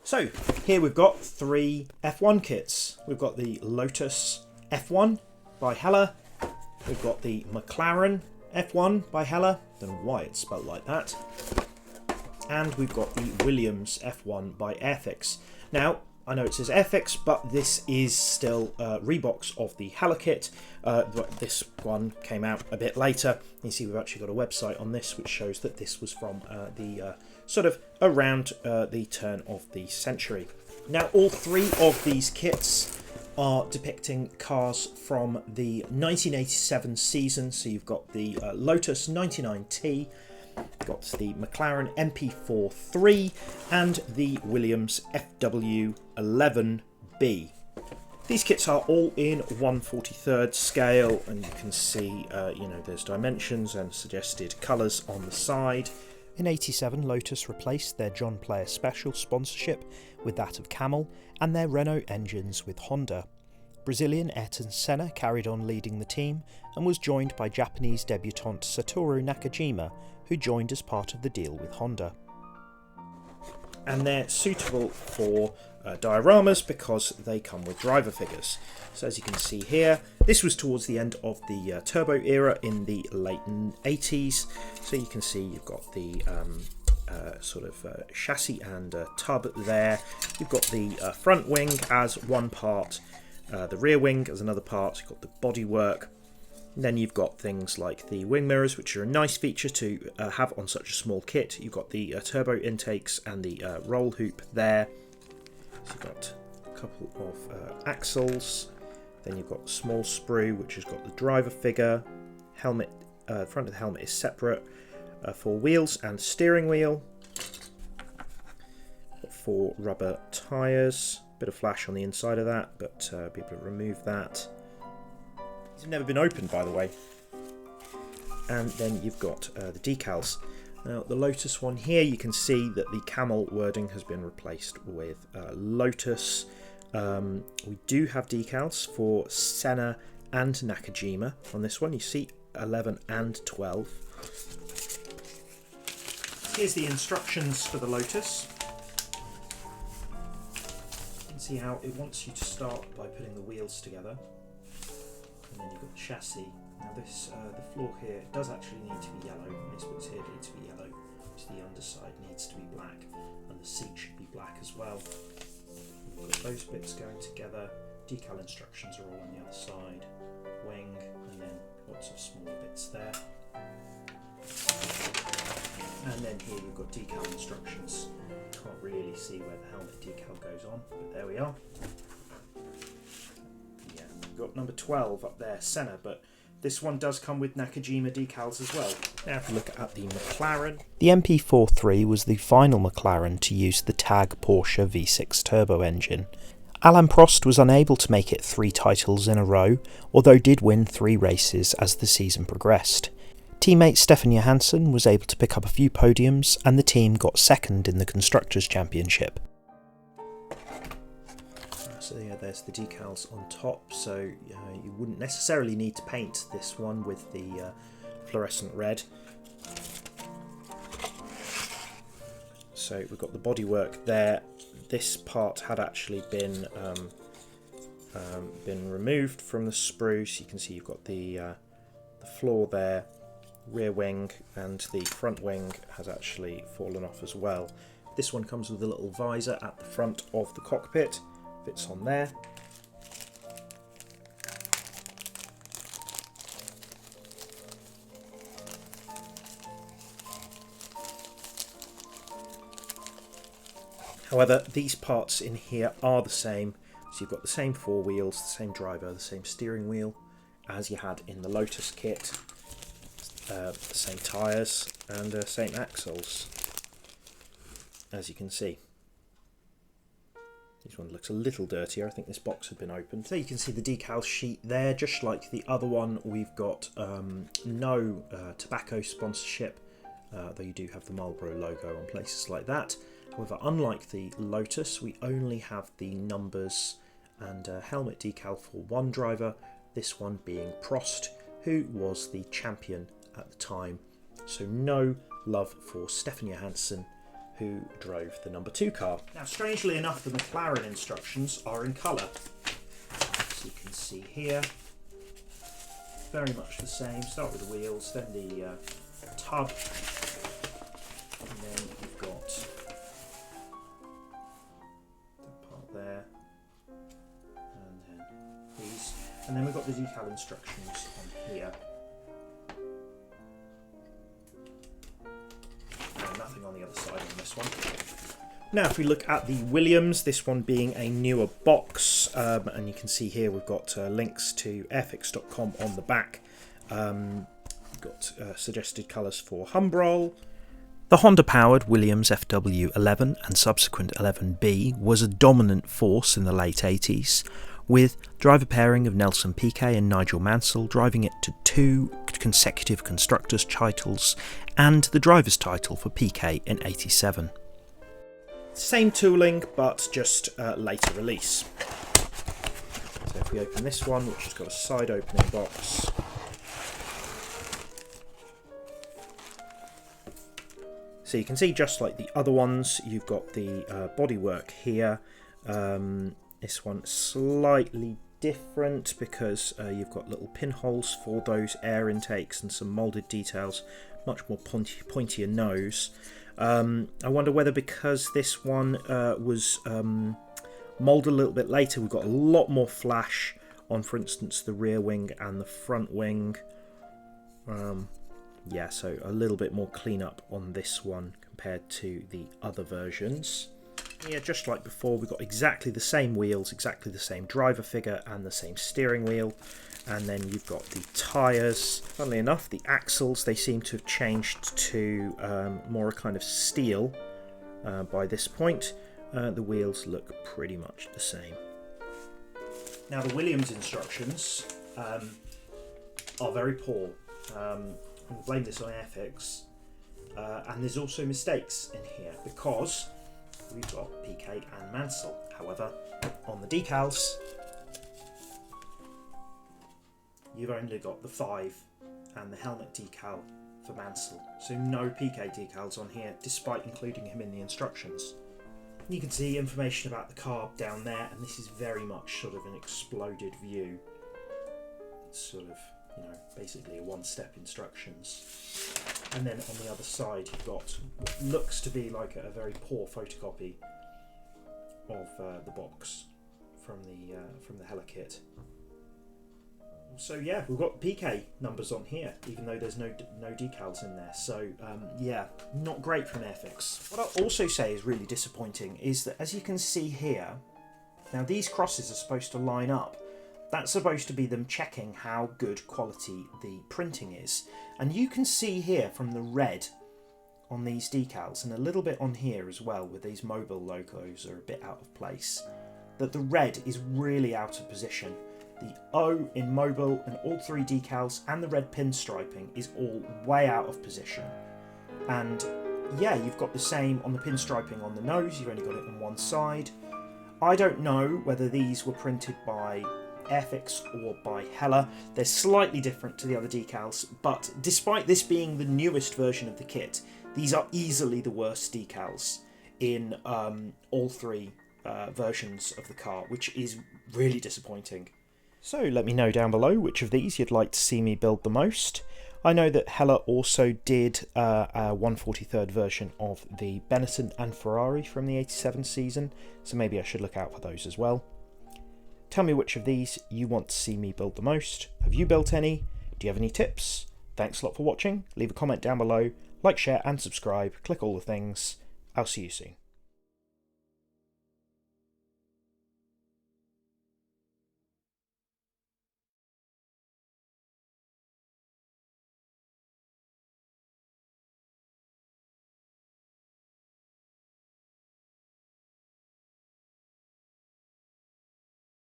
So here we've got three F1 kits. We've got the Lotus F1 by Heller. We've got the McLaren F1 by Heller. Don't know why it's spelled like that. And we've got the Williams F1 by Airfix. Now, I know it says Airfix, but this is still Reeboks of the Heller kit. But this one came out a bit later. You see we've actually got a website on this which shows that this was from the sort of around the turn of the century. Now, all three of these kits are depicting cars from the 1987 season. So you've got the Lotus 99T, you've got the McLaren MP4 3, and the Williams FW11b. These kits are all in 1/43rd scale, and you can see, there's dimensions and suggested colours on the side. In 87, Lotus replaced their John Player Special sponsorship with that of Camel, and their Renault engines with Honda. Brazilian Ayrton Senna carried on leading the team and was joined by Japanese debutant Satoru Nakajima, who joined as part of the deal with Honda. And they're suitable for dioramas because they come with driver figures. So as you can see here, this was towards the end of the turbo era in the late 80s. So you can see you've got the chassis and tub there. You've got the front wing as one part, the rear wing as another part. You've got the bodywork. And then you've got things like the wing mirrors, which are a nice feature to have on such a small kit. You've got the turbo intakes and the roll hoop there. So you've got a couple of axles. Then you've got a small sprue, which has got the driver figure. Helmet, front of the helmet is separate. 4 wheels and steering wheel. Got 4 rubber tyres. Bit of flash on the inside of that, but be able to remove that. These have never been opened, by the way. And then you've got the decals. Now, the Lotus one here, you can see that the Camel wording has been replaced with Lotus. We do have decals for Senna and Nakajima on this one. You see 11 and 12. Here's the instructions for the Lotus. You can see how it wants you to start by putting the wheels together. And then you've got the chassis. Now this, the floor here does actually need to be yellow. These bits here need to be yellow. So the underside needs to be black, and the seat should be black as well. We've got those bits going together. Decal instructions are all on the other side. Wing, and then lots of smaller bits there. And then here you've got decal instructions. Can't really see where the helmet decal goes on, but there we are. Yeah, we've got number 12 up there, Senna, but this one does come with Nakajima decals as well. Now if we look at the McLaren. The MP4 was the final McLaren to use the TAG Porsche V6 turbo engine. Alain Prost was unable to make it 3 titles in a row, although did win 3 races as the season progressed. Teammate Stefan Johansson was able to pick up a few podiums, and the team got second in the Constructors' Championship. So yeah, there's the decals on top, so you wouldn't necessarily need to paint this one with the fluorescent red. So we've got the bodywork there. This part had actually been removed from the sprue, so you can see you've got the floor there, rear wing, and the front wing has actually fallen off as well. This one comes with a little visor at the front of the cockpit. Fits on there. However, these parts in here are the same. So you've got the same 4 wheels, the same driver, the same steering wheel as you had in the Lotus kit. The same tyres and same axles, as you can see. This one looks a little dirtier. I think this box had been opened. So you can see the decal sheet there. Just like the other one, we've got no tobacco sponsorship, though you do have the Marlboro logo on places like that. However, unlike the Lotus, we only have the numbers and helmet decal for one driver, this one being Prost, who was the champion at the time. So no love for Stefan Johansson, who drove the number 2 car. Now, strangely enough, the McLaren instructions are in colour. As you can see here, very much the same. Start with the wheels, then the tub, and then you've got the part there, and then these, and then we've got the decal instructions on here. Nothing on the other side on this one. Now if we look at the Williams, this one being a newer box, and you can see here we've got links to airfix.com on the back. We've got suggested colours for Humbrol. The Honda-powered Williams FW11 and subsequent 11b was a dominant force in the late 80s, with driver pairing of Nelson Piquet and Nigel Mansell driving it to 2 consecutive constructors' titles and the driver's title for Piquet in 87. Same tooling, but just later release. So if we open this one, which has got a side opening box, so you can see just like the other ones, you've got the bodywork here. This one slightly different because you've got little pinholes for those air intakes and some moulded details, much more pointier nose. I wonder whether because this one was moulded a little bit later, we've got a lot more flash on, for instance, the rear wing and the front wing. Yeah, so a little bit more cleanup on this one compared to the other versions. Yeah, just like before, we've got exactly the same wheels, exactly the same driver figure and the same steering wheel. And then you've got the tyres. Funnily enough, the axles, they seem to have changed to more a kind of steel by this point. The wheels look pretty much the same. Now the Williams instructions are very poor. I'm going to blame this on Airfix. And there's also mistakes in here because we've got Piquet and Mansell. However, on the decals, you've only got the 5 and the helmet decal for Mansell. So no Piquet decals on here, despite including him in the instructions. You can see information about the carb down there, and this is very much sort of an exploded view. It's sort of, you know, basically a one-step instructions. And then on the other side, you've got what looks to be like a very poor photocopy of the box from the Heller kit. So yeah, we've got Piquet numbers on here, even though there's no decals in there. So yeah, not great from Airfix. What I'll also say is really disappointing is that, as you can see here, now these crosses are supposed to line up. That's supposed to be them checking how good quality the printing is. And you can see here from the red on these decals, and a little bit on here as well, with these mobile logos are a bit out of place, that the red is really out of position. The O in mobile and all 3 decals and the red pinstriping is all way out of position. And yeah, you've got the same on the pinstriping on the nose, you've only got it on one side. I don't know whether these were printed by Airfix or by Heller. They're slightly different to the other decals, but despite this being the newest version of the kit, these are easily the worst decals in all 3 versions of the car, which is really disappointing. So let me know down below which of these you'd like to see me build the most. I know that Heller also did a 1/43rd version of the Benetton and Ferrari from the 87 season, so maybe I should look out for those as well. Tell me which of these you want to see me build the most. Have you built any? Do you have any tips? Thanks a lot for watching. Leave a comment down below, like, share and subscribe. Click all the things. I'll see you soon.